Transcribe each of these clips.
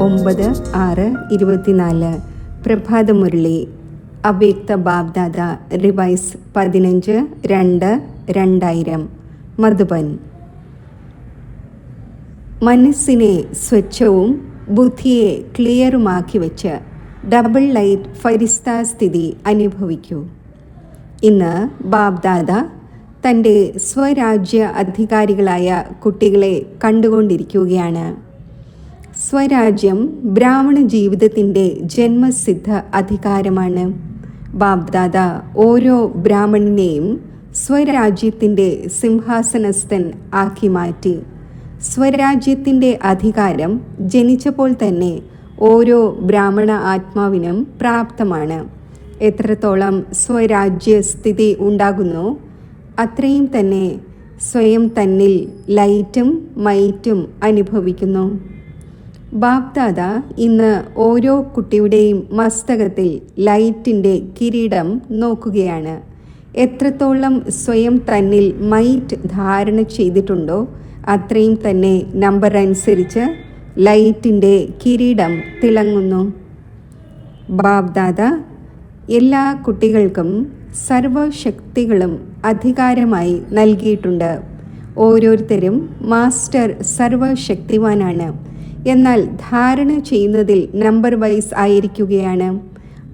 9/6/24 പ്രഭാതമുരളി അവ്യക്ത ബാബ്ദാദ റിവൈസ് 15/2/2000 മധുബൻ. മനസ്സിനെ സ്വച്ഛവും ബുദ്ധിയെ ക്ലിയറുമാക്കി വെച്ച് ഡബിൾ ലൈറ്റ് ഫരിസ്ത സ്ഥിതി അനുഭവിക്കൂ. ഇന്ന് ബാബ്ദാദ തൻ്റെ സ്വരാജ്യ അധികാരികളായ കുട്ടികളെ കണ്ടുകൊണ്ടിരിക്കുകയാണ്. സ്വരാജ്യം ബ്രാഹ്മണ ജീവിതത്തിൻ്റെ ജന്മസിദ്ധ അധികാരമാണ്. ബാബ്ദാദ ഓരോ ബ്രാഹ്മണനെയും സ്വരാജ്യത്തിൻ്റെ സിംഹാസനസ്ഥൻ ആക്കി മാറ്റി. സ്വരാജ്യത്തിൻ്റെ അധികാരം ജനിച്ചപ്പോൾ തന്നെ ഓരോ ബ്രാഹ്മണ ആത്മാവിനും പ്രാപ്തമാണ്. എത്രത്തോളം സ്വരാജ്യസ്ഥിതി ഉണ്ടാകുന്നു അത്രയും തന്നെ സ്വയം തന്നിൽ ലൈറ്റും മൈറ്റും അനുഭവിക്കുന്നു. ബാബ്ദാദ ഇന്ന് ഓരോ കുട്ടിയുടെയും മസ്തകത്തിൽ ലൈറ്റിൻ്റെ കിരീടം നോക്കുകയാണ്. എത്രത്തോളം സ്വയം തന്നിൽ മൈറ്റ് ധാരണ ചെയ്തിട്ടുണ്ടോ അത്രയും തന്നെ നമ്പർ അനുസരിച്ച് ലൈറ്റിൻ്റെ കിരീടം തിളങ്ങുന്നു. ബാബ്ദാദ എല്ലാ കുട്ടികൾക്കും സർവശക്തികളും അധികാരമായി നൽകിയിട്ടുണ്ട്. ഓരോരുത്തരും മാസ്റ്റർ സർവശക്തിവാനാണ്. എന്നാൽ ധാരണ ചെയ്യുന്നതിൽ നമ്പർ വൈസ് ആയിരിക്കുകയാണ്.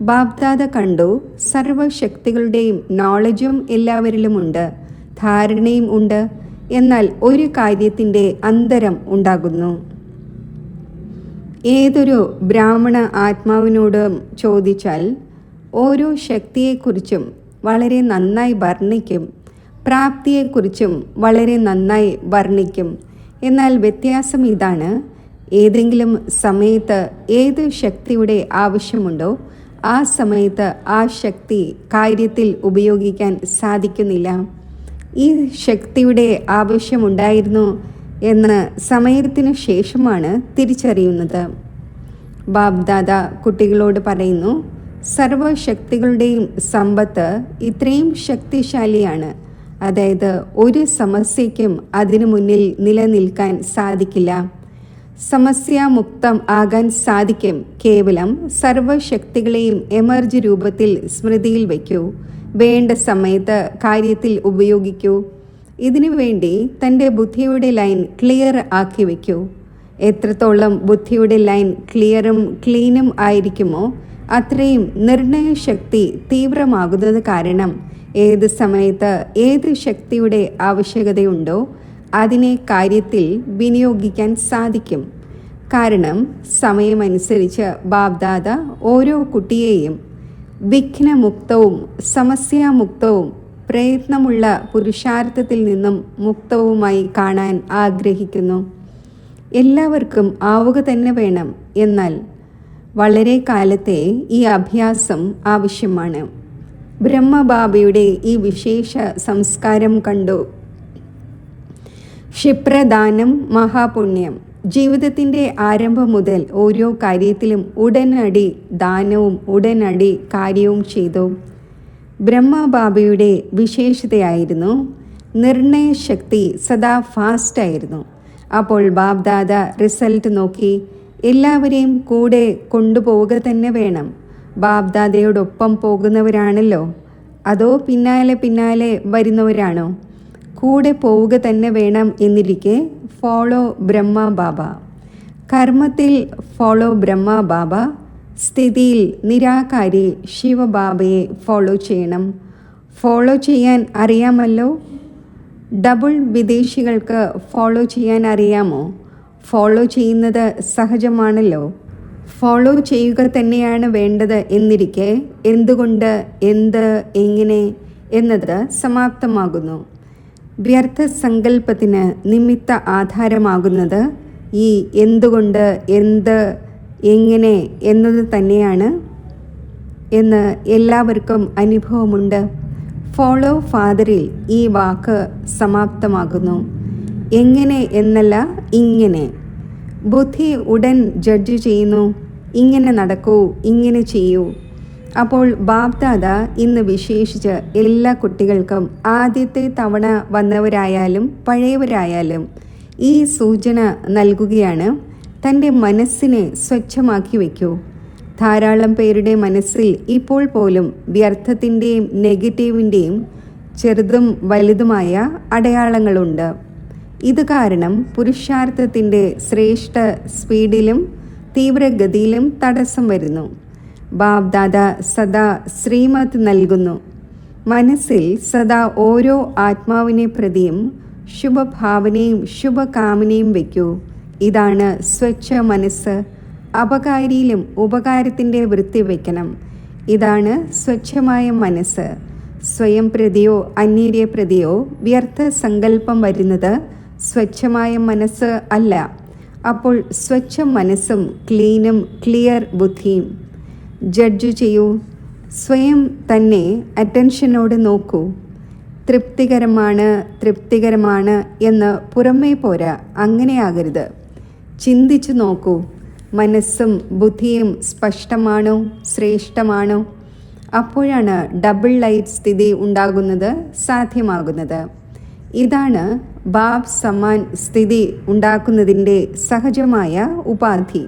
ബാബ്ദാദ കണ്ടു സർവശക്തികളുടെയും നോളജും എല്ലാവരിലുമുണ്ട്, ധാരണയും ഉണ്ട്. എന്നാൽ ഒരു കാര്യത്തിൻ്റെ അന്തരം ഉണ്ടാകുന്നു. ഏതൊരു ബ്രാഹ്മണ ആത്മാവിനോടും ചോദിച്ചാൽ ഓരോ ശക്തിയെക്കുറിച്ചും വളരെ നന്നായി വർണ്ണിക്കും, പ്രാപ്തിയെക്കുറിച്ചും വളരെ നന്നായി വർണ്ണിക്കും. എന്നാൽ വ്യത്യാസം ഇതാണ്, ഏതെങ്കിലും സമയത്ത് ഏത് ശക്തിയുടെ ആവശ്യമുണ്ടോ ആ സമയത്ത് ആ ശക്തി കാര്യത്തിൽ ഉപയോഗിക്കാൻ സാധിക്കുന്നില്ല. ഈ ശക്തിയുടെ ആവശ്യമുണ്ടായിരുന്നു എന്ന് സമയത്തിനു ശേഷമാണ് തിരിച്ചറിയുന്നത്. ബാബ്ദാദ കുട്ടികളോട് പറയുന്നു, സർവശക്തികളുടെയും സമ്പത്ത് ഇത്രയും ശക്തിശാലിയാണ്. അതായത് ഒരു സമസ്യയ്ക്കും അതിനു മുന്നിൽ നിലനിൽക്കാൻ സാധിക്കില്ല. സമസ്യാമുക്തം ആകാൻ സാധിക്കും. കേവലം സർവശക്തികളെയും എമർജ് രൂപത്തിൽ സ്മൃതിയിൽ വയ്ക്കൂ. വേണ്ട സമയത്ത് കാര്യത്തിൽ ഉപയോഗിക്കൂ. ഇതിനു വേണ്ടി തൻ്റെ ബുദ്ധിയുടെ ലൈൻ ക്ലിയർ ആക്കി വയ്ക്കൂ. എത്രത്തോളം ബുദ്ധിയുടെ ലൈൻ ക്ലിയറും ക്ലീനും ആയിരിക്കുമോ അത്രയും നിർണയശക്തി തീവ്രമാകുന്നത് കാരണം ഏത് സമയത്ത് ഏത് ശക്തിയുടെ ആവശ്യകതയുണ്ടോ അതിനെ കാര്യത്തിൽ വിനിയോഗിക്കാൻ സാധിക്കും. കാരണം സമയമനുസരിച്ച് ബാബ്ദാദ ഓരോ കുട്ടിയെയും വിഘ്നമുക്തവും സമസ്യാമുക്തവും പ്രയത്നമുള്ള പുരുഷാർത്ഥത്തിൽ നിന്നും മുക്തവുമായി കാണാൻ ആഗ്രഹിക്കുന്നു. എല്ലാവർക്കും ആവുക തന്നെ വേണം. എന്നാൽ വളരെ കാലത്തെ ഈ അഭ്യാസം ആവശ്യമാണ്. ബ്രഹ്മബാബയുടെ ഈ വിശേഷ സംസ്കാരം കണ്ടു. ക്ഷിപ്രദാനം മഹാപുണ്യം. ജീവിതത്തിൻ്റെ ആരംഭം മുതൽ ഓരോ കാര്യത്തിലും ഉടനടി ദാനവും ഉടനടി കാര്യവും ചെയ്തു. ബ്രഹ്മബാബയുടെ വിശേഷതയായിരുന്നു നിർണയശക്തി സദാ ഫാസ്റ്റായിരുന്നു. അപ്പോൾ ബാബ്ദാദ റിസൾട്ട് നോക്കി. എല്ലാവരെയും കൂടെ കൊണ്ടുപോവുക തന്നെ വേണം. ബാബ്ദാദയോടൊപ്പം പോകുന്നവരാണല്ലോ, അതോ പിന്നാലെ വരുന്നവരാണോ? കൂടെ പോവുക തന്നെ വേണം എന്നിരിക്കെ ഫോളോ ബ്രഹ്മ ബാബ. കർമ്മത്തിൽ ഫോളോ ബ്രഹ്മ ബാബ, സ്ഥിതിയിൽ നിരാകാരി ശിവബാബയെ ഫോളോ ചെയ്യണം. ഫോളോ ചെയ്യാൻ അറിയാമല്ലോ. ഡബിൾ വിദേശികൾക്ക് ഫോളോ ചെയ്യാൻ അറിയാമോ? ഫോളോ ചെയ്യുന്നത് സഹജമാണല്ലോ. ഫോളോ ചെയ്യുക തന്നെയാണ് വേണ്ടത് എന്നിരിക്കെ എന്തുകൊണ്ട്, എന്ത്, എങ്ങനെ എന്നത് സമാപ്തമാകുന്നു. വ്യർത്ഥ സങ്കല്പത്തിന് നിമിത്ത ആധാരമാകുന്നത് ഈ എന്തുകൊണ്ട്, എന്ത്, എങ്ങനെ എന്നത് തന്നെയാണ് എന്ന് എല്ലാവർക്കും അനുഭവമുണ്ട്. ഫോളോ ഫാദറിൽ ഈ വാക്ക് സമാപ്തമാകുന്നു. എങ്ങനെ എന്നല്ല, ഇങ്ങനെ. ബുദ്ധി ഉടൻ ജഡ്ജ് ചെയ്യുന്നു. ഇങ്ങനെ നടക്കൂ, ഇങ്ങനെ ചെയ്യൂ. അപ്പോൾ ബാബ്ദാദ ഇന്ന് വിശേഷിച്ച് എല്ലാ കുട്ടികൾക്കും ആദ്യത്തെ തവണ വന്നവരായാലും പഴയവരായാലും ഈ സൂചന നൽകുകയാണ്. തൻ്റെ മനസ്സിനെ സ്വച്ഛമാക്കി വയ്ക്കൂ. ധാരാളം പേരുടെ മനസ്സിൽ ഇപ്പോൾ പോലും വ്യർത്ഥത്തിൻ്റെയും നെഗറ്റീവിൻ്റെയും ചെറുതും വലുതുമായ അടയാളങ്ങളുണ്ട്. ഇത് കാരണം പുരുഷാർത്ഥത്തിൻ്റെ ശ്രേഷ്ഠ സ്പീഡിലും തീവ്രഗതിയിലും തടസ്സം വരുന്നു. ബാബ്ദാദ സദാ ശ്രീമത്ത് നൽകുന്നു. മനസ്സിൽ സദാ ഓരോ ആത്മാവിനെ പ്രതിയും ശുഭഭാവനയും ശുഭകാമനയും വയ്ക്കൂ. ഇതാണ് സ്വച്ഛ മനസ്സ്. അപകാരിയിലും ഉപകാരത്തിൻ്റെ വൃത്തി വയ്ക്കണം. ഇതാണ് സ്വച്ഛമായ മനസ്സ്. സ്വയം പ്രതിയോ അന്യരെ പ്രതിയോ വ്യർത്ഥ സങ്കല്പം വരുന്നത് സ്വച്ഛമായ മനസ്സ് അല്ല. അപ്പോൾ സ്വച്ഛ മനസ്സും ക്ലീനും ക്ലിയർ ബുദ്ധിയും. ജഡ്ജ് ചെയ്യൂ. സ്വയം തന്നെ അറ്റൻഷനോട് നോക്കൂ. തൃപ്തികരമാണ് എന്ന് പുറമേ പോരാ. അങ്ങനെയാകരുത്. ചിന്തിച്ചു നോക്കൂ. മനസ്സും ബുദ്ധിയും സ്പഷ്ടമാണോ, ശ്രേഷ്ഠമാണോ? അപ്പോഴാണ് ഡബിൾ ലൈറ്റ് സ്ഥിതി ഉണ്ടാകുന്നത്, സാധ്യമാകുന്നത്. ഇതാണ് ബാബ് സമാൻ സ്ഥിതി ഉണ്ടാക്കുന്നതിൻ്റെ സഹജമായ ഉപാധി.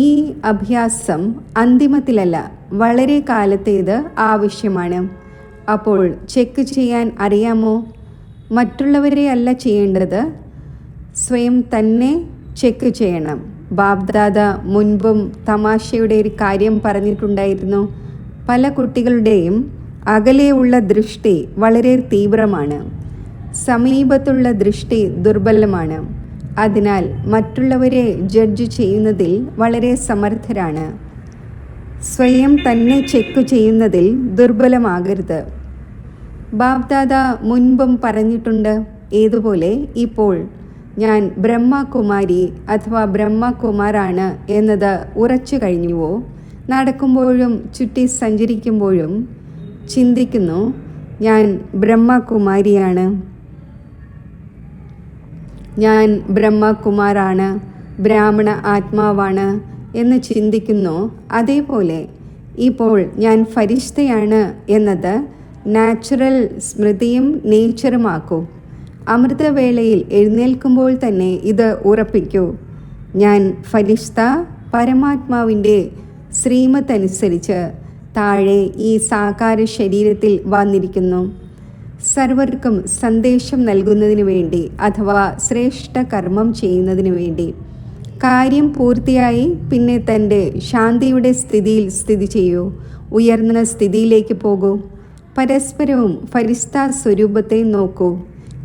ഈ അഭ്യാസം അന്തിമത്തിലല്ല, വളരെ കാലത്തേത് ആവശ്യമാണ്. അപ്പോൾ ചെക്ക് ചെയ്യാൻ അറിയാമോ? മറ്റുള്ളവരെ അല്ല ചെയ്യേണ്ടത്, സ്വയം തന്നെ ചെക്ക് ചെയ്യണം. ബാബ്ദാദ മുൻപും തമാശയുടെ ഒരു കാര്യം പറഞ്ഞിട്ടുണ്ടായിരുന്നു. പല കുട്ടികളുടെയും അകലെയുള്ള ദൃഷ്ടി വളരെ തീവ്രമാണ്, സമീപത്തുള്ള ദൃഷ്ടി ദുർബലമാണ്. അതിനാൽ മറ്റുള്ളവരെ ജഡ്ജ് ചെയ്യുന്നതിൽ വളരെ സമർത്ഥരാണ്. സ്വയം തന്നെ ചെക്ക് ചെയ്യുന്നതിൽ ദുർബലമാകരുത്. ബാബ്ദാദ മുൻപും പറഞ്ഞിട്ടുണ്ട്. ഏതുപോലെ ഇപ്പോൾ ഞാൻ ബ്രഹ്മകുമാരി അഥവാ ബ്രഹ്മകുമാരാണ് എന്നത് ഉറച്ചു കഴിഞ്ഞുവോ? നടക്കുമ്പോഴും ചുറ്റി സഞ്ചരിക്കുമ്പോഴും ചിന്തിക്കുന്നു, ഞാൻ ബ്രഹ്മകുമാരിയാണ്, ഞാൻ ബ്രഹ്മകുമാരാണ്, ബ്രാഹ്മണ ആത്മാവാണ് എന്ന് ചിന്തിക്കുന്നു. അതേപോലെ ഇപ്പോൾ ഞാൻ ഫരിഷ്തയാണ് എന്നത് നാച്ചുറൽ സ്മൃതിയും നേച്ചറുമാക്കൂ. അമൃതവേളയിൽ എഴുന്നേൽക്കുമ്പോൾ തന്നെ ഇത് ഉറപ്പിക്കൂ. ഞാൻ ഫരിഷ്ത പരമാത്മാവിൻ്റെ ശ്രീമത്തനുസരിച്ച് താഴെ ഈ സാകാര ശരീരത്തിൽ വന്നിരിക്കുന്നു. സർവർക്കും സന്ദേശം നൽകുന്നതിനു വേണ്ടി അഥവാ ശ്രേഷ്ഠ കർമ്മം ചെയ്യുന്നതിനു വേണ്ടി. കാര്യം പൂർത്തിയായി പിന്നെ തൻ്റെ ശാന്തിയുടെ സ്ഥിതിയിൽ സ്ഥിതി ചെയ്യൂ. ഉയർന്ന സ്ഥിതിയിലേക്ക് പോകൂ. പരസ്പരവും ഫരിസ്ത സ്വരൂപത്തെ നോക്കൂ.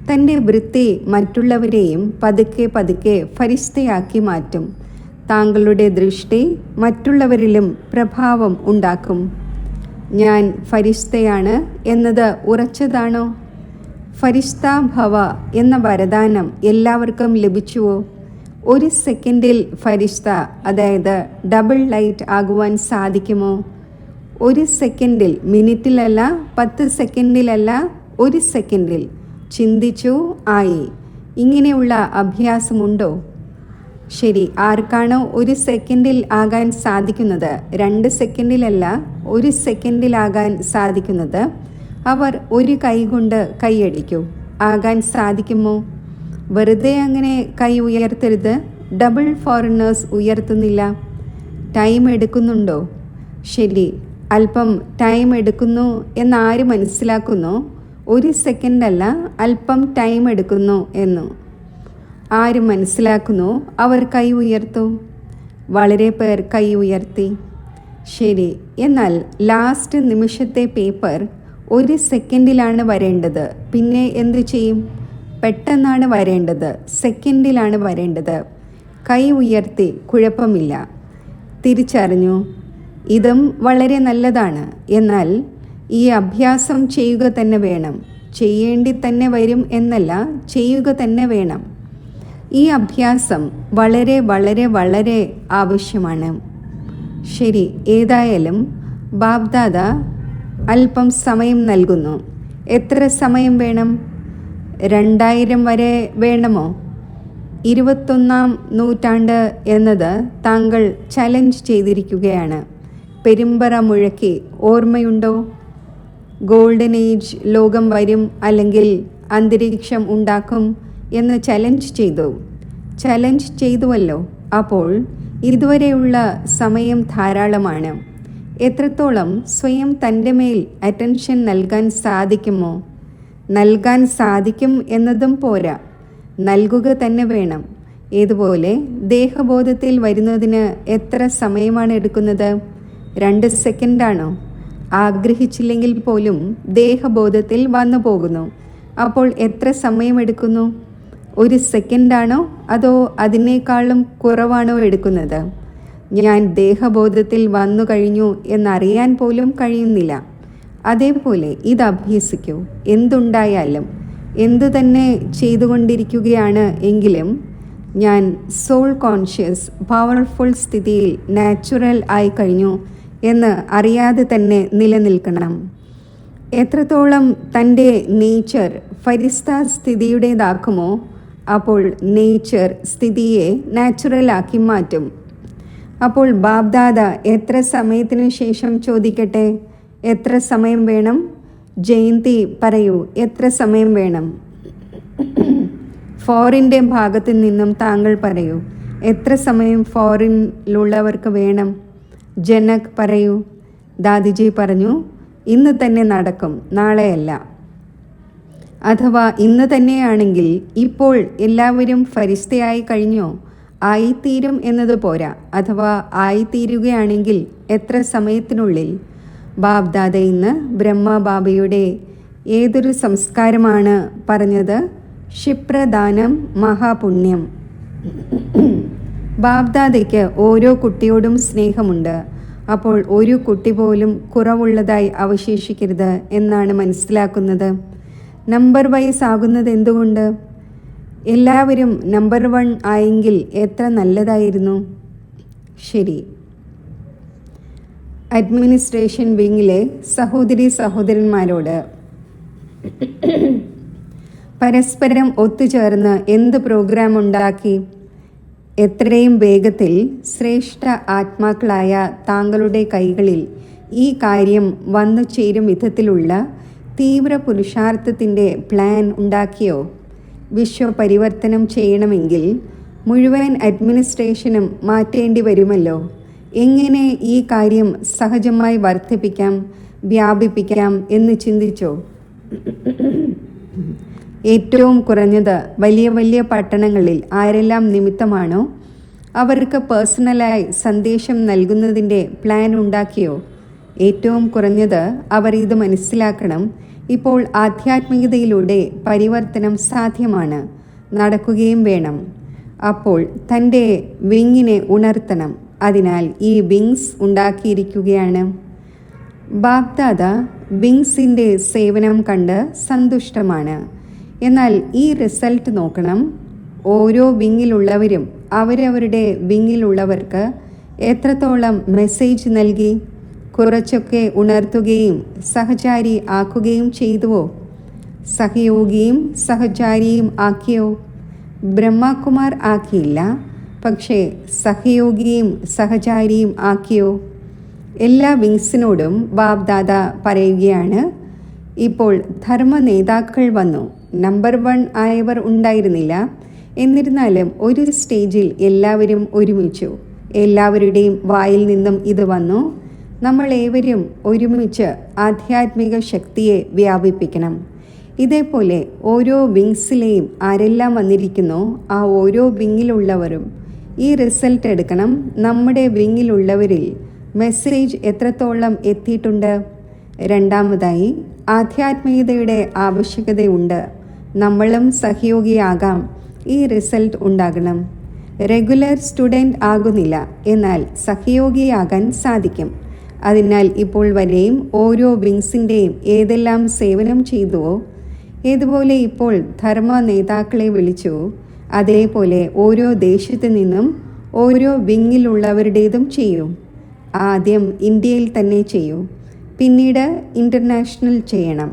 തൻ്റെ വൃത്തി മറ്റുള്ളവരെയും പതുക്കെ പതുക്കെ ഫരിസ്തയാക്കി മാറ്റും. താങ്കളുടെ ദൃഷ്ടി മറ്റുള്ളവരിലും പ്രഭാവം ഉണ്ടാക്കും. ഞാൻ ഫരിസ്തയാണ് എന്നത് ഉറച്ചതാണോ? ഫരിസ്ത ഭവ എന്ന വരദാനം എല്ലാവർക്കും ലഭിച്ചുവോ? ഒരു സെക്കൻഡിൽ ഫരിസ്ത, അതായത് ഡബിൾ ലൈറ്റ് ആകുവാൻ സാധിക്കുമോ? ഒരു സെക്കൻഡിൽ, മിനിറ്റിലല്ല, 10 സെക്കൻഡിലല്ല, ഒരു സെക്കൻഡിൽ ചിന്തിച്ചു ആയി. ഇങ്ങനെയുള്ള അഭ്യാസമുണ്ടോ? ശരി, ആർക്കാണോ ഒരു സെക്കൻഡിൽ ആകാൻ സാധിക്കുന്നത്, 2 സെക്കൻഡിലല്ല 1 സെക്കൻഡിലാകാൻ സാധിക്കുന്നത്, അവർ ഒരു കൈ കൊണ്ട് കൈയടിക്കൂ. ആകാൻ സാധിക്കുമോ? വെറുതെ അങ്ങനെ കൈ ഉയർത്തരുത്. ഡബിൾ ഫോറിനേഴ്സ് ഉയർത്തുന്നില്ല. ടൈം എടുക്കുന്നുണ്ടോ? ശരി, അല്പം ടൈം എടുക്കുന്നു എന്നാര് മനസ്സിലാക്കുന്നു? 1 സെക്കൻഡല്ല, അല്പം ടൈം എടുക്കുന്നു എന്നു ആര് മനസ്സിലാക്കുന്നു? അവർ കൈ ഉയർത്തും. വളരെ പേർ കൈ ഉയർത്തി. ശരി, എന്നാൽ ലാസ്റ്റ് നിമിഷത്തെ പേപ്പർ 1 സെക്കൻഡിലാണ് വരേണ്ടത്. പിന്നെ എന്തു ചെയ്യും? പെട്ടെന്നാണ് വരേണ്ടത്, സെക്കൻഡിലാണ് വരേണ്ടത്. കൈ ഉയർത്തി, കുഴപ്പമില്ല. തിരിച്ചറിഞ്ഞു. ഇതും വളരെ നല്ലതാണ്. എന്നാൽ ഈ അഭ്യാസം ചെയ്യുക തന്നെ വേണം. ചെയ്യേണ്ടി തന്നെ വരും എന്നല്ല, ചെയ്യുക തന്നെ വേണം. ഈ അഭ്യാസം വളരെ വളരെ വളരെ ആവശ്യമാണ്. ശരി, ഏതായാലും ബാബ്ദാദ അല്പം സമയം നൽകുന്നു. എത്ര സമയം വേണം? 2000 വരെ വേണമോ? 21-ാം നൂറ്റാണ്ട് എന്നത് താങ്കൾ ചലഞ്ച് ചെയ്തിരിക്കുകയാണ്. പെരുമ്പറ മുഴക്കി, ഓർമ്മയുണ്ടോ? ഗോൾഡൻ ഏജ് ലോകം വരും, അല്ലെങ്കിൽ അന്തരീക്ഷം ഉണ്ടാക്കും എന്ന് ചലഞ്ച് ചെയ്തു. ചലഞ്ച് ചെയ്തുവല്ലോ. അപ്പോൾ ഇതുവരെയുള്ള സമയം ധാരാളമാണ്. എത്രത്തോളം സ്വയം തൻ്റെ മേൽ അറ്റൻഷൻ നൽകാൻ സാധിക്കുമോ? നൽകാൻ സാധിക്കും എന്നതും പോരാ, നൽകുക തന്നെ വേണം. ഇതുപോലെ ദേഹബോധത്തിൽ വരുന്നതിന് എത്ര സമയമാണ് എടുക്കുന്നത്? 2 സെക്കൻഡാണോ? ആഗ്രഹിച്ചില്ലെങ്കിൽ പോലും ദേഹബോധത്തിൽ വന്നു പോകുന്നു. അപ്പോൾ എത്ര സമയമെടുക്കുന്നു? 1 സെക്കൻഡാണോ അതോ അതിനേക്കാളും കുറവാണോ എടുക്കുന്നത്? ഞാൻ ദേഹബോധത്തിൽ വന്നു കഴിഞ്ഞു എന്നറിയാൻ പോലും കഴിയുന്നില്ല. അതേപോലെ ഇത് അഭ്യസിക്കൂ. എന്തുണ്ടായാലും, എന്തു തന്നെ ചെയ്തുകൊണ്ടിരിക്കുകയാണ് എങ്കിലും ഞാൻ സോൾ കോൺഷ്യസ് പവർഫുൾ സ്ഥിതിയിൽ നാച്ചുറൽ ആയി കഴിഞ്ഞു എന്ന് അറിയാതെ തന്നെ നിലനിൽക്കണം. എത്രത്തോളം തൻ്റെ നേച്ചർ ഫരിസ്ത സ്ഥിതിയുടേതാക്കുമോ അപ്പോൾ നേച്ചർ സ്ഥിതിയെ നാച്ചുറലാക്കി മാറ്റും. അപ്പോൾ ബാബ്ദാദ എത്ര സമയത്തിനു ശേഷം ചോദിക്കട്ടെ, എത്ര സമയം വേണം? ജയന്തി പറയൂ, എത്ര സമയം വേണം? ഫോറിൻ്റെ ഭാഗത്തു നിന്നും താങ്കൾ പറയൂ, എത്ര സമയം ഫോറിനിലുള്ളവർക്ക് വേണം? ജനക് പറയൂ. ദാദിജി പറഞ്ഞു, ഇന്ന് തന്നെ നടക്കും, നാളെയല്ല. അഥവാ ഇന്ന് തന്നെയാണെങ്കിൽ ഇപ്പോൾ എല്ലാവരും ഫരിസ്തയായി കഴിഞ്ഞോ? ആയിത്തീരും എന്നത് പോരാ. അഥവാ ആയിത്തീരുകയാണെങ്കിൽ എത്ര സമയത്തിനുള്ളിൽ? ബാബ്ദാദ ഇന്ന് ബ്രഹ്മബാബയുടെ ഏതൊരു സംസ്കാരമാണ് പറഞ്ഞത്? ക്ഷിപ്രദാനം മഹാപുണ്യം. ബാബ്ദാദയ്ക്ക് ഓരോ കുട്ടിയോടും സ്നേഹമുണ്ട്. അപ്പോൾ ഒരു കുട്ടി പോലും കുറവുള്ളതായി അവശേഷിക്കരുത് എന്നാണ് മനസ്സിലാക്കുന്നത്. നമ്പർ വൈസ് ആകുന്നത് എന്തുകൊണ്ട്? എല്ലാവരും നമ്പർ 1 ആയെങ്കിൽ എത്ര നല്ലതായിരുന്നു. ശരി. അഡ്മിനിസ്ട്രേഷൻ വിങ്ങിലെ സഹോദരി സഹോദരന്മാരോട് പരസ്പരം ഒത്തുചേർന്ന് എന്ത് പ്രോഗ്രാം ഉണ്ടാക്കി? എത്രയും വേഗത്തിൽ ശ്രേഷ്ഠ ആത്മാക്കളായ താങ്കളുടെ കൈകളിൽ ഈ കാര്യം വന്നു ചേരും വിധത്തിലുള്ള തീവ്ര പുരുഷാർത്ഥത്തിൻ്റെ പ്ലാൻ ഉണ്ടാക്കിയോ? വിശ്വപരിവർത്തനം ചെയ്യണമെങ്കിൽ മുഴുവൻ അഡ്മിനിസ്ട്രേഷനും മാറ്റേണ്ടി വരുമല്ലോ. എങ്ങനെ ഈ കാര്യം സഹജമായി വർദ്ധിപ്പിക്കാം, വ്യാപിപ്പിക്കാം എന്ന് ചിന്തിച്ചോ? ഏറ്റവും കുറഞ്ഞത് വലിയ വലിയ പട്ടണങ്ങളിൽ ആരെല്ലാം നിമിത്തമാണോ അവർക്ക് പേഴ്സണലായി സന്ദേശം നൽകുന്നതിൻ്റെ പ്ലാൻ ഉണ്ടാക്കിയോ? ഏറ്റവും കുറഞ്ഞത് അവർ ഇത് മനസ്സിലാക്കണം, ഇപ്പോൾ ആധ്യാത്മികതയിലൂടെ പരിവർത്തനം സാധ്യമാണ്, നടക്കുകയും വേണം. അപ്പോൾ തൻ്റെ വിങ്ങിനെ ഉണർത്തണം. അതിനാൽ ഈ വിങ്സ് ഉണ്ടാക്കിയിരിക്കുകയാണ്. ബാബ്ദാദ വിങ്സിൻ്റെ സേവനം കണ്ട് സന്തുഷ്ടമാണ്. എന്നാൽ ഈ റിസൾട്ട് നോക്കണം. ഓരോ വിങ്ങിലുള്ളവരും അവരവരുടെ വിങ്ങിലുള്ളവർക്ക് എത്രത്തോളം മെസ്സേജ് നൽകി? കുറച്ചൊക്കെ ഉണർത്തുകയും സഹചാരി ആക്കുകയും ചെയ്തുവോ? സഹയോഗിയും സഹചാരിയും ആക്കിയോ? ബ്രഹ്മകുമാർ ആക്കിയില്ല, പക്ഷേ സഹയോഗിയും സഹചാരിയും ആക്കിയോ? എല്ലാ വിങ്സിനോടും ബാബ്ദാദ പറയുകയാണ്, ഇപ്പോൾ ധർമ്മ നേതാക്കൾ വന്നു. നമ്പർ 1 ആയവർ ഉണ്ടായിരുന്നില്ല. എന്നിരുന്നാലും ഒരു സ്റ്റേജിൽ എല്ലാവരും ഒരുമിച്ചു. എല്ലാവരുടെയും വായിൽ നിന്നും ഇത് വന്നു, നമ്മൾ ഏവരും ഒരുമിച്ച് ആധ്യാത്മിക ശക്തിയെ വ്യാപിപ്പിക്കണം. ഇതേപോലെ ഓരോ വിങ്സിലെയും ആരെല്ലാം വന്നിരിക്കുന്നോ ആ ഓരോ വിങ്ങിലുള്ളവരും ഈ റിസൾട്ട് എടുക്കണം. നമ്മുടെ വിങ്ങിലുള്ളവരിൽ മെസ്സേജ് എത്രത്തോളം എത്തിയിട്ടുണ്ട്? രണ്ടാമതായി, ആധ്യാത്മികതയുടെ ആവശ്യകതയുണ്ട്. നമ്മളും സഹയോഗിയാകാം. ഈ റിസൾട്ട് ഉണ്ടാകണം. റെഗുലർ സ്റ്റുഡൻറ് ആകുന്നില്ല, എന്നാൽ സഹയോഗിയാകാൻ സാധിക്കും. അതിനാൽ ഇപ്പോൾ വരെയും ഓരോ വിങ്സിൻ്റെയും ഏതെല്ലാം സേവനം ചെയ്തുവോ, ഏതുപോലെ ഇപ്പോൾ ധർമ്മ നേതാക്കളെ വിളിച്ചു, അതേപോലെ ഓരോ ദേശത്തു നിന്നും ഓരോ വിങ്ങിലുള്ളവരുടേതും ചെയ്യൂ. ആദ്യം ഇന്ത്യയിൽ തന്നെ ചെയ്യൂ, പിന്നീട് ഇൻ്റർനാഷണൽ ചെയ്യണം.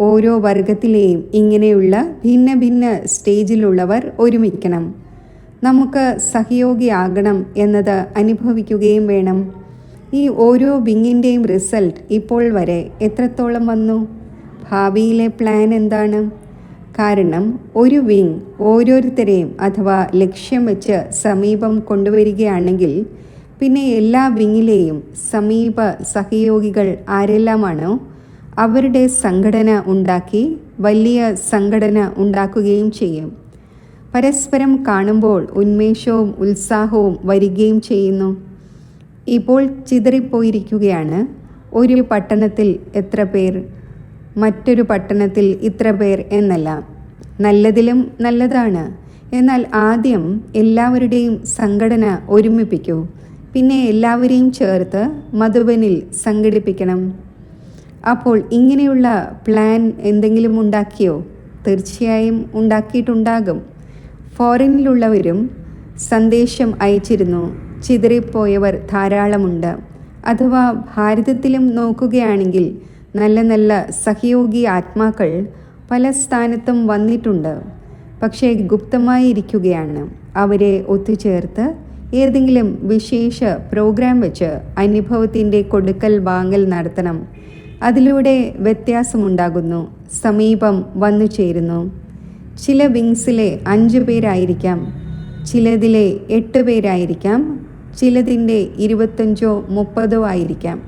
ഓരോ വർഗത്തിലെയും ഇങ്ങനെയുള്ള ഭിന്ന ഭിന്ന സ്റ്റേജിലുള്ളവർ ഒരുമിക്കണം. നമുക്ക് സഹയോഗിയാകണം എന്നത് അനുഭവിക്കുകയും വേണം. ഈ ഓരോ വിങ്ങിൻ്റെയും റിസൾട്ട് ഇപ്പോൾ വരെ എത്രത്തോളം വന്നു? ഭാവിയിലെ പ്ലാൻ എന്താണ്? കാരണം ഒരു വിങ് ഓരോരുത്തരെയും അഥവാ ലക്ഷ്യം വെച്ച് സമീപം കൊണ്ടുവരികയാണെങ്കിൽ പിന്നെ എല്ലാ വിങ്ങിലെയും സമീപ സഹയോഗികൾ ആരെല്ലാമാണോ അവരുടെ സംഘടന ഉണ്ടാക്കി വലിയ സംഘടന ഉണ്ടാക്കുകയും ചെയ്യും. പരസ്പരം കാണുമ്പോൾ ഉന്മേഷവും ഉത്സാഹവും വരികയും ചെയ്യുന്നു. ഇപ്പോൾ ചിതറിപ്പോയിരിക്കുകയാണ്. ഒരു പട്ടണത്തിൽ എത്ര പേർ, മറ്റൊരു പട്ടണത്തിൽ ഇത്ര പേർ എന്നല്ല. നല്ലതിലും നല്ലതാണ്. എന്നാൽ ആദ്യം എല്ലാവരുടെയും സംഘടന ഒരുമിപ്പിക്കൂ. പിന്നെ എല്ലാവരെയും ചേർത്ത് മധുബനിൽ സംഘടിപ്പിക്കണം. അപ്പോൾ ഇങ്ങനെയുള്ള പ്ലാൻ എന്തെങ്കിലും ഉണ്ടാക്കിയോ? തീർച്ചയായും ഉണ്ടാക്കിയിട്ടുണ്ടാകും. ഫോറിനിലുള്ളവരും സന്ദേശം അയച്ചിരുന്നു. ചിതറിപ്പോയവർ ധാരാളമുണ്ട്. അഥവാ ഭാരതത്തിലും നോക്കുകയാണെങ്കിൽ നല്ല നല്ല സഹയോഗി ആത്മാക്കൾ പല സ്ഥാനത്തും വന്നിട്ടുണ്ട്. പക്ഷേ ഗുപ്തമായി ഇരിക്കുകയാണ്. അവരെ ഒത്തുചേർത്ത് ഏതെങ്കിലും വിശേഷ പ്രോഗ്രാം വെച്ച് അനുഭവത്തിൻ്റെ കൊടുക്കൽ വാങ്ങൽ നടത്തണം. അതിലൂടെ വ്യത്യാസമുണ്ടാകുന്നു. സമീപം വന്നു ചേരുന്നു. ചില വിങ്സിലെ 5 പേരായിരിക്കാം, ചിലതിലെ 8 പേരായിരിക്കാം, ചിലതിൻ്റെ 25 30 ആയിരിക്കാം.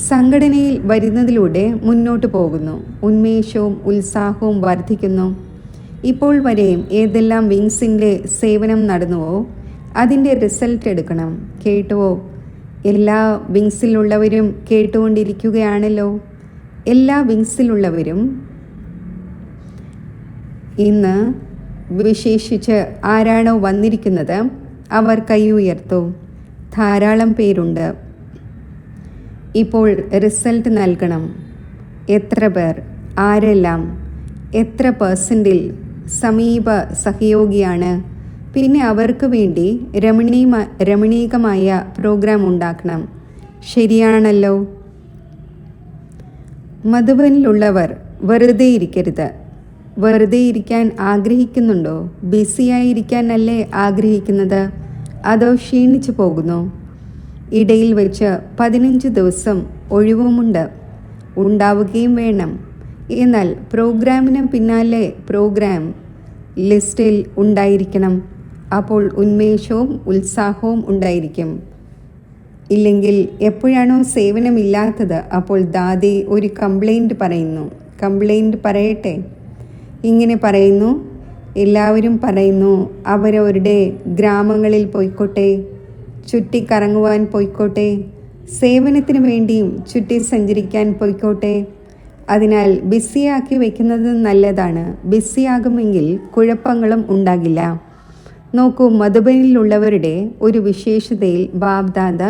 സംഘടനയിൽ വരുന്നതിലൂടെ മുന്നോട്ട് പോകുന്നു. ഉന്മേഷവും ഉത്സാഹവും വർദ്ധിക്കുന്നു. ഇപ്പോൾ വരെയും ഏതെല്ലാം വിങ്സിൻ്റെ സേവനം നടന്നുവോ അതിൻ്റെ റിസൾട്ട് എടുക്കണം. കേട്ടുവോ? എല്ലാ വിങ്സിലുള്ളവരും കേട്ടുകൊണ്ടിരിക്കുകയാണല്ലോ. എല്ലാ വിങ്സിലുള്ളവരും ഇന്ന് വിശേഷിച്ച് ആരാണോ വന്നിരിക്കുന്നത് അവർ കൈ ഉയർത്തൂ. ധാരാളം പേരുണ്ട്. ഇപ്പോൾ റിസൾട്ട് നൽകണം. എത്ര പേർ, ആരെല്ലാം, എത്ര പെർസെൻറ്റിൽ സമീപ സഹയോഗിയാണ്? പിന്നെ അവർക്ക് വേണ്ടി രമണീകമായ പ്രോഗ്രാം ഉണ്ടാക്കണം. ശരിയാണല്ലോ? മധുബനിലുള്ളവർ വെറുതെ ഇരിക്കരുത്. വെറുതെ ഇരിക്കാൻ ആഗ്രഹിക്കുന്നുണ്ടോ? ബിസിയായിരിക്കാൻ അല്ലേ ആഗ്രഹിക്കുന്നത്? അതോ ക്ഷീണിച്ചു പോകുന്നു? ഇടയിൽ വെച്ച് 15 ദിവസം ഒഴിവുമുണ്ട്, ഉണ്ടാവുകയും വേണം. എന്നാൽ പ്രോഗ്രാമിന് പിന്നാലെ പ്രോഗ്രാം ലിസ്റ്റിൽ ഉണ്ടായിരിക്കണം. അപ്പോൾ ഉന്മേഷവും ഉത്സാഹവും ഉണ്ടായിരിക്കും. ഇല്ലെങ്കിൽ എപ്പോഴാണോ സേവനമില്ലാത്തത് അപ്പോൾ ദാദി ഒരു കംപ്ലൈൻറ്റ് പറയുന്നു. കംപ്ലൈൻറ്റ് പറയട്ടെ. ഇങ്ങനെ പറയുന്നു. എല്ലാവരും പറയുന്നു അവരവരുടെ ഗ്രാമങ്ങളിൽ പോയിക്കോട്ടെ, ചുറ്റിക്കറങ്ങുവാൻ പോയിക്കോട്ടെ, സേവനത്തിന് വേണ്ടിയും ചുറ്റി സഞ്ചരിക്കാൻ പോയിക്കോട്ടെ. അതിനാൽ ബിസിയാക്കി വയ്ക്കുന്നത് നല്ലതാണ്. ബിസിയാകുമെങ്കിൽ കുഴപ്പങ്ങളും ഉണ്ടാകില്ല. നോക്കൂ, മധുബനിലുള്ളവരുടെ ഒരു വിശേഷതയിൽ ബാബ്ദാദ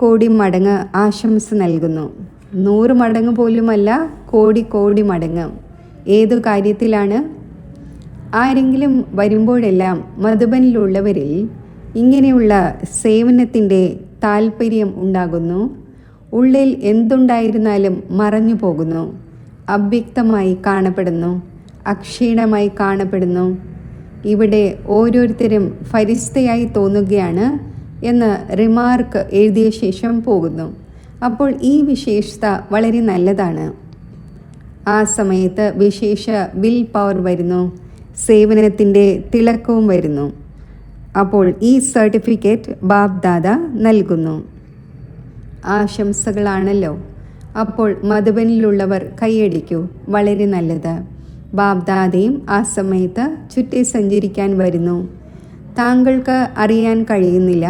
കോടി മടങ്ങ് ആശംസ നൽകുന്നു. 100 മടങ്ങ് പോലുമല്ല, കോടി മടങ്ങ്. ഏതു കാര്യത്തിലാണ്? ആരെങ്കിലും വരുമ്പോഴെല്ലാം മധുബനിലുള്ളവരിൽ ഇങ്ങനെയുള്ള സേവനത്തിൻ്റെ താല്പര്യം ഉണ്ടാകുന്നു. ഉള്ളിൽ എന്തുണ്ടായിരുന്നാലും മറഞ്ഞു പോകുന്നു, അവ്യക്തമായി കാണപ്പെടുന്നു, അക്ഷീണമായി കാണപ്പെടുന്നു. ഇവിടെ ഓരോരുത്തരും ഫരിസ്തയായി തോന്നുകയാണ് എന്ന് റിമാർക്ക് എഴുതിയ ശേഷം പോകുന്നു. അപ്പോൾ ഈ വിശേഷത വളരെ നല്ലതാണ്. ആ സമയത്ത് വിശേഷ വിൽ പവർ വരുന്നു, സേവനത്തിൻ്റെ തിളക്കവും വരുന്നു. അപ്പോൾ ഈ സർട്ടിഫിക്കറ്റ് ബാബ്ദാദ നൽകുന്നു. ആശംസകളാണല്ലോ. അപ്പോൾ മധുബനിലുള്ളവർ കൈയടിക്കൂ. വളരെ നല്ലത്. ബാബ്ദാദയും ആ സമയത്ത് ചുറ്റി സഞ്ചരിക്കാൻ വരുന്നു. താങ്കൾക്ക് അറിയാൻ കഴിയുന്നില്ല,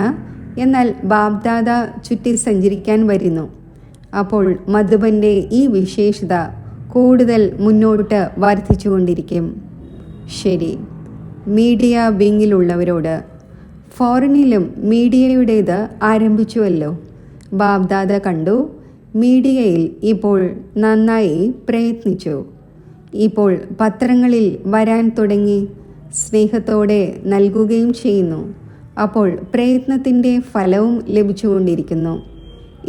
എന്നാൽ ബാബ്ദാദ ചുറ്റി സഞ്ചരിക്കാൻ വരുന്നു. അപ്പോൾ മധുബൻ്റെ ഈ വിശേഷത കൂടുതൽ മുന്നോട്ട് വർദ്ധിച്ചുകൊണ്ടിരിക്കും. ശരി, മീഡിയ വിങ്ങിലുള്ളവരോട്, ഫോറിനിലും മീഡിയയുടേത് ആരംഭിച്ചുവല്ലോ. ബാബ്ദാദ കണ്ടു, മീഡിയയിൽ ഇപ്പോൾ നന്നായി പ്രയത്നിച്ചു. ഇപ്പോൾ പത്രങ്ങളിൽ വരാൻ തുടങ്ങി, സ്നേഹത്തോടെ നൽകുകയും ചെയ്യുന്നു. അപ്പോൾ പ്രയത്നത്തിൻ്റെ ഫലവും ലഭിച്ചുകൊണ്ടിരിക്കുന്നു.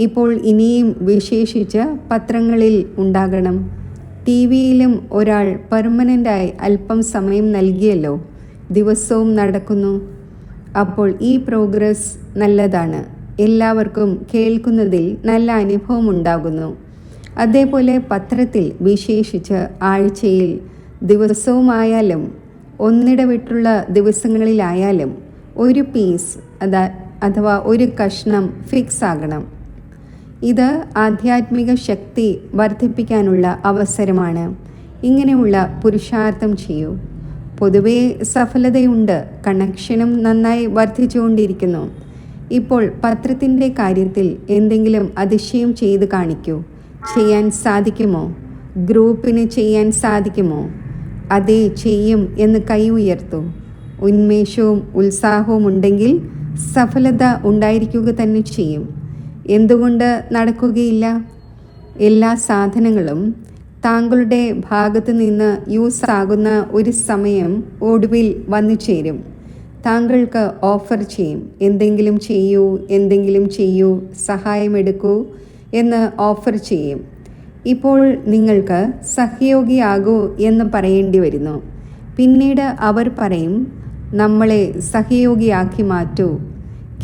ഇപ്പോൾ ഇനിയും വിശേഷിച്ച് പത്രങ്ങളിൽ ഉണ്ടാകണം. TV-യിലും ഒരാൾ പെർമനൻ്റായി അല്പം സമയം നൽകിയല്ലോ. ദിവസവും നടക്കുന്നു. അപ്പോൾ ഈ പ്രോഗ്രസ് നല്ലതാണ്. എല്ലാവർക്കും കേൾക്കുന്നതിൽ നല്ല അനുഭവം ഉണ്ടാകുന്നു. അതേപോലെ പത്രത്തിൽ വിശേഷിച്ച് ആഴ്ചയിൽ ദിവസവുമായാലും ഒന്നിടവിട്ടുള്ള ദിവസങ്ങളിലായാലും ഒരു പീസ് അഥവാ ഒരു കഷ്ണം ഫിക്സ് ആകണം. ഇത് ആധ്യാത്മിക ശക്തി വർദ്ധിപ്പിക്കാനുള്ള അവസരമാണ്. ഇങ്ങനെയുള്ള പുരുഷാർത്ഥം ചെയ്യൂ. പൊതുവേ സഫലതയുണ്ട്, കണക്ഷനും നന്നായി വർദ്ധിച്ചുകൊണ്ടിരിക്കുന്നു. ഇപ്പോൾ പത്രത്തിൻ്റെ കാര്യത്തിൽ എന്തെങ്കിലും അതിശയം ചെയ്ത് കാണിക്കൂ. ചെയ്യാൻ സാധിക്കുമോ? ഗ്രൂപ്പിന് ചെയ്യാൻ സാധിക്കുമോ? അതേ, ചെയ്യും എന്ന് കൈ ഉയർത്തു. ഉന്മേഷവും ഉത്സാഹവും ഉണ്ടെങ്കിൽ സഫലത ഉണ്ടായിരിക്കുക തന്നെ ചെയ്യും. എന്തുകൊണ്ട് നടക്കുകയില്ല? എല്ലാ സാധനങ്ങളും താങ്കളുടെ ഭാഗത്ത് നിന്ന് യൂസ് ആകുന്ന ഒരു സമയം ഒടുവിൽ വന്നു ചേരും. താങ്കൾക്ക് ഓഫർ ചെയ്യും, എന്തെങ്കിലും ചെയ്യൂ, എന്തെങ്കിലും ചെയ്യൂ, സഹായമെടുക്കൂ എന്ന് ഓഫർ ചെയ്യും. ഇപ്പോൾ നിങ്ങൾക്ക് സഹയോഗിയാകൂ എന്ന് പറയേണ്ടി വരുന്നു. പിന്നീട് അവർ പറയും, നമ്മളെ സഹയോഗിയാക്കി മാറ്റൂ.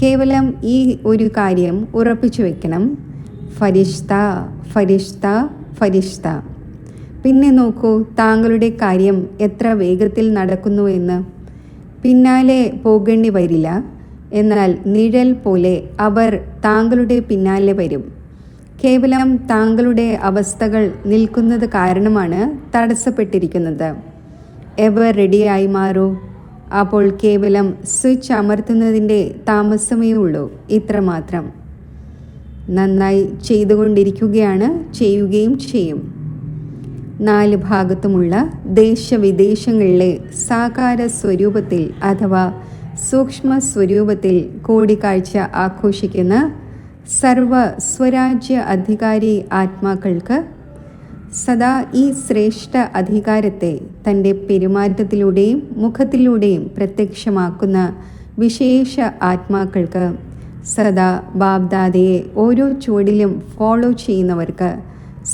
കേവലം ഈ ഒരു കാര്യം ഉറപ്പിച്ചു വെക്കണം: ഫരിഷ്ത, ഫരിഷ്ത, ഫരിഷ്ത. പിന്നെ നോക്കൂ താങ്കളുടെ കാര്യം എത്ര വേഗത്തിൽ നടക്കുന്നു എന്ന്. പിന്നാലെ പോകേണ്ടി വരില്ല, എന്നാൽ നിഴൽ പോലെ അവർ താങ്കളുടെ പിന്നാലെ വരും. കേവലം താങ്കളുടെ അവസ്ഥകൾ നിൽക്കുന്നത് കാരണമാണ് തടസ്സപ്പെട്ടിരിക്കുന്നത്. എവർ റെഡിയായി മാറൂ. അപ്പോൾ കേവലം സ്വിച്ച് അമർത്തുന്നതിൻ്റെ താമസമേ ഉള്ളൂ. ഇത്രമാത്രം. നന്നായി ചെയ്തുകൊണ്ടിരിക്കുകയാണ്, ചെയ്യുകയും ചെയ്യും. 4 ഭാഗത്തുമുള്ള ദേശവിദേശങ്ങളിലെ സാകാര സ്വരൂപത്തിൽ അഥവാ സൂക്ഷ്മ സ്വരൂപത്തിൽ കൂടിക്കാഴ്ച ആഘോഷിക്കുന്ന സർവ സ്വരാജ്യ അധികാരി ആത്മാക്കൾക്ക് സദാ ഈ ശ്രേഷ്ഠ അധികാരത്തെ തൻ്റെ പെരുമാറ്റത്തിലൂടെയും മുഖത്തിലൂടെയും പ്രത്യക്ഷമാക്കുന്ന വിശേഷ ആത്മാക്കൾക്ക്, സദാ ബാബ്ദാദയെ ഓരോ ചുവടിലും ഫോളോ ചെയ്യുന്നവർക്ക്,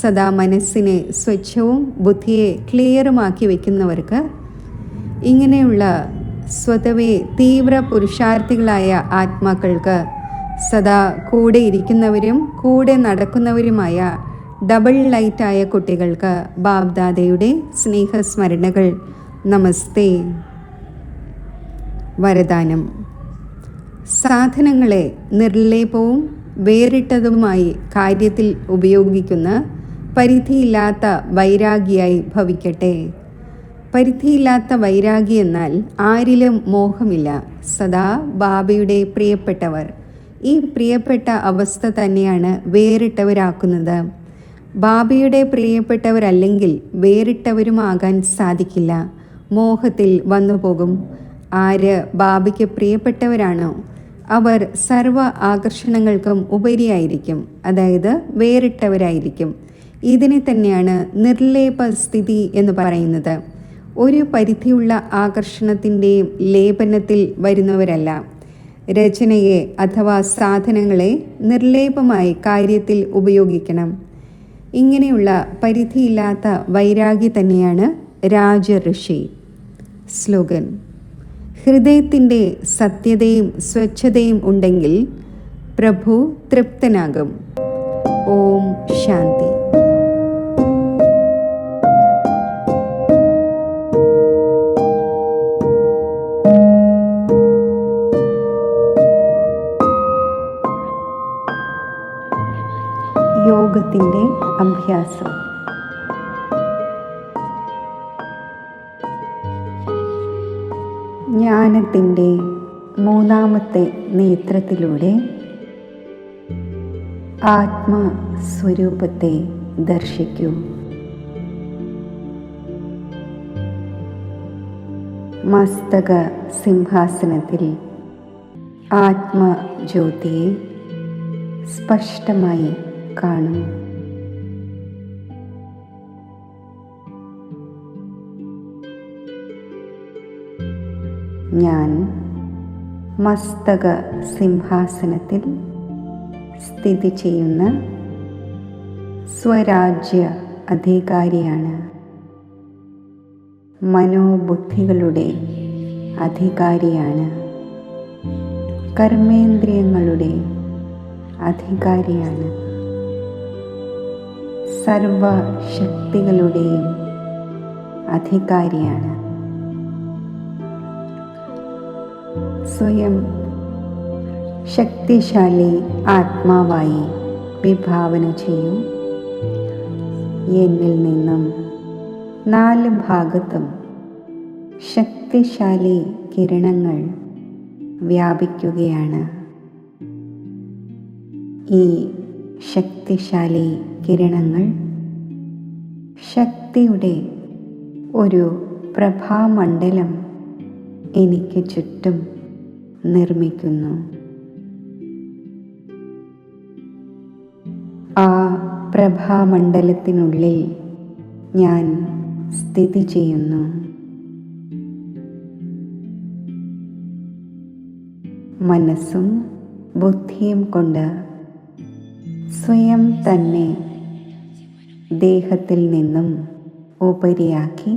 സദാ മനസ്സിനെ സ്വച്ഛവും ബുദ്ധിയെ ക്ലിയറുമാക്കി വയ്ക്കുന്നവർക്ക്, ഇങ്ങനെയുള്ള സ്വതവേ തീവ്ര പുരുഷാർത്ഥികളായ ആത്മാക്കൾക്ക്, സദാ കൂടെ ഇരിക്കുന്നവരും കൂടെ നടക്കുന്നവരുമായ ഡബിൾ ലൈറ്റായ കുട്ടികൾക്ക് ബാബ്ദാദയുടെ സ്നേഹസ്മരണകൾ. നമസ്തേ. വരദാനം: സാധനങ്ങളെ നിർലേപവും വേറിട്ടതുമായി കാര്യത്തിൽ ഉപയോഗിക്കുന്ന പരിധിയില്ലാത്ത വൈരാഗിയായി ഭവിക്കട്ടെ. പരിധിയില്ലാത്ത വൈരാഗി എന്നാൽ ആരിലും മോഹമില്ല, സദാ ബാബയുടെ പ്രിയപ്പെട്ടവർ. ഈ പ്രിയപ്പെട്ട അവസ്ഥ തന്നെയാണ് വേറിട്ടവരാക്കുന്നത്. ബാബയുടെ പ്രിയപ്പെട്ടവരല്ലെങ്കിൽ വേറിട്ടവരുമാകാൻ സാധിക്കില്ല. മോഹത്തിൽ വന്നുപോകും. ആര് ബാബയ്ക്ക് പ്രിയപ്പെട്ടവരാണോ അവർ സർവ ആകർഷണങ്ങൾക്കും ഉപരിയായിരിക്കും, അതായത് വേറിട്ടവരായിരിക്കും. ഇതിനെ തന്നെയാണ് നിർലേപ സ്ഥിതി എന്ന് പറയുന്നത്. ഒരു പരിധിയുള്ള ആകർഷണത്തിൻ്റെയും ലേപനത്തിൽ വരുന്നവരല്ല. രചനയെ അഥവാ സാധനങ്ങളെ നിർലേപമായി കാര്യത്തിൽ ഉപയോഗിക്കണം. ഇങ്ങനെയുള്ള പരിധിയില്ലാത്ത വൈരാഗി തന്നെയാണ് രാജഋഷി. സ്ലോഗൻ: ഹൃദയത്തിൻ്റെ സത്യതയും സ്വച്ഛതയും ഉണ്ടെങ്കിൽ പ്രഭു തൃപ്തനാകും. ഓം ശാന്തി. യോഗത്തിൻ്റെ അഭ്യാസം. ജ്ഞാനത്തിൻ്റെ 3ാമത്തെ നേത്രത്തിലൂടെ ആത്മസ്വരൂപത്തെ ദർശിക്കൂ. മസ്തക സിംഹാസനത്തിൽ ആത്മജ്യോതിയെ സ്പഷ്ടമായി കാണൂ. ഞാൻ മസ്തക സിംഹാസനത്തിൽ സ്ഥിതി ചെയ്യുന്ന സ്വരാജ്യ അധികാരിയാണ്. മനോബുദ്ധികളുടെ അധികാരിയാണ്. കർമ്മേന്ദ്രിയങ്ങളുടെ അധികാരിയാണ്. സർവശക്തികളുടെയും അധികാരിയാണ്. സ്വയം ശക്തിശാലി ആത്മാവായി വിഭാവന ചെയ്യൂ. എന്നിൽ നിന്നും 4 ഭാഗത്തും ശക്തിശാലി കിരണങ്ങൾ വ്യാപിക്കുകയാണ്. ഈ ശക്തിശാലി കിരണങ്ങൾ ശക്തിയുടെ ഒരു പ്രഭാമണ്ഡലം എനിക്ക് ചുറ്റും നിർമ്മിക്കുന്നു. ആ പ്രഭാമണ്ഡലത്തിനുള്ളിൽ ഞാൻ സ്ഥിതി ചെയ്യുന്നു. മനസ്സും ബുദ്ധിയും കൊണ്ട് സ്വയം തന്നെ ദേഹത്തിൽ നിന്നും ഉപരിയാക്കി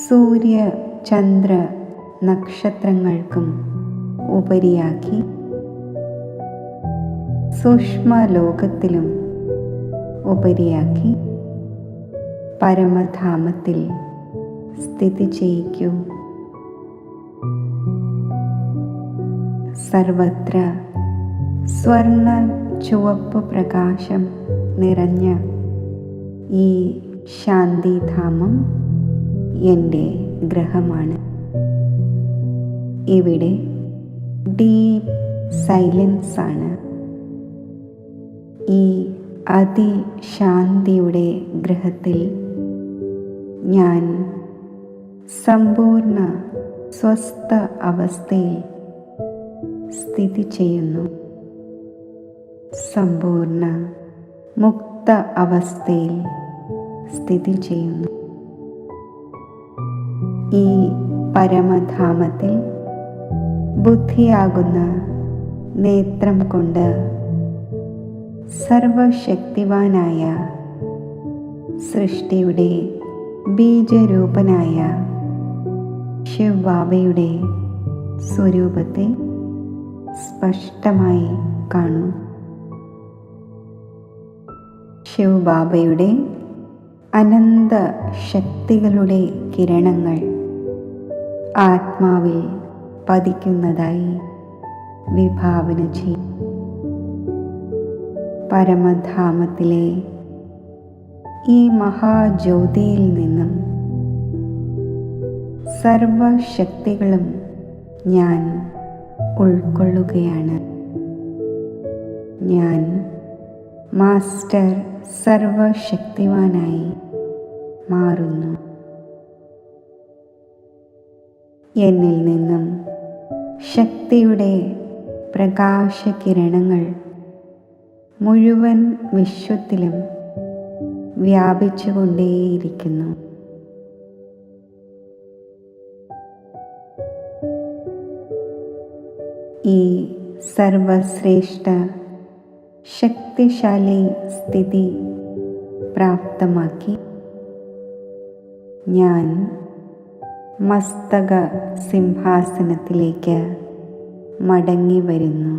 സൂര്യ ചന്ദ്ര നക്ഷത്രങ്ങൾക്കും ഉപരിയാക്കി സൂക്ഷ്മലോകത്തിലും ഉപരിയാക്കി പരമധാമത്തിൽ സ്ഥിതി ചെയ്യിക്കൂ. സർവത്ര സ്വർണ്ണ ചുവപ്പ് പ്രകാശം നിറഞ്ഞ ഈ ശാന്തിധാമം എൻ്റെ ഗ്രഹമാണ്. ഇവിടെ ഡീപ്പ് സൈലൻസ് ആണ്. ഈ അതിശാന്തിയുടെ ഗ്രഹത്തിൽ ഞാൻ സമ്പൂർണ്ണ സ്വസ്ഥ അവസ്ഥയിൽ സ്ഥിതി ചെയ്യുന്നു. സമ്പൂർണ്ണ മുക്ത അവസ്ഥയിൽ സ്ഥിതി ചെയ്യുന്നു. ഈ പരമധാമത്തിൽ ബുദ്ധിയാകുന്ന നേത്രം കൊണ്ട് സർവശക്തിവാനായ സൃഷ്ടിയുടെ ബീജരൂപനായ ശിവ് ബാബയുടെ സ്വരൂപത്തെ സ്പഷ്ടമായി കാണൂ. ശിവ് ബാബയുടെ അനന്ത ശക്തികളുടെ കിരണങ്ങൾ ആത്മാവിൽ പതിക്കുന്നതായി വിഭാവന ചെയ്യും. പരമധാമത്തിലെ ഈ മഹാജ്യോതിയിൽ നിന്നും സർവശക്തികളും ഞാൻ ഉൾക്കൊള്ളുകയാണ്. ഞാൻ മാസ്റ്റർ സർവശക്തിവാനായി മാറുന്നു. എന്നിൽ നിന്നും ശക്തിയുടെ പ്രകാശകിരണങ്ങൾ മുഴുവൻ വിശ്വത്തിലും വ്യാപിച്ചുകൊണ്ടേയിരിക്കുന്നു. ഈ സർവശ്രേഷ്ഠ ശക്തിശാലി സ്ഥിതി പ്രാപ്തമാക്കി ഞാൻ മസ്തക സിംഹാസനത്തിലേക്ക് മടങ്ങി വരുന്നു.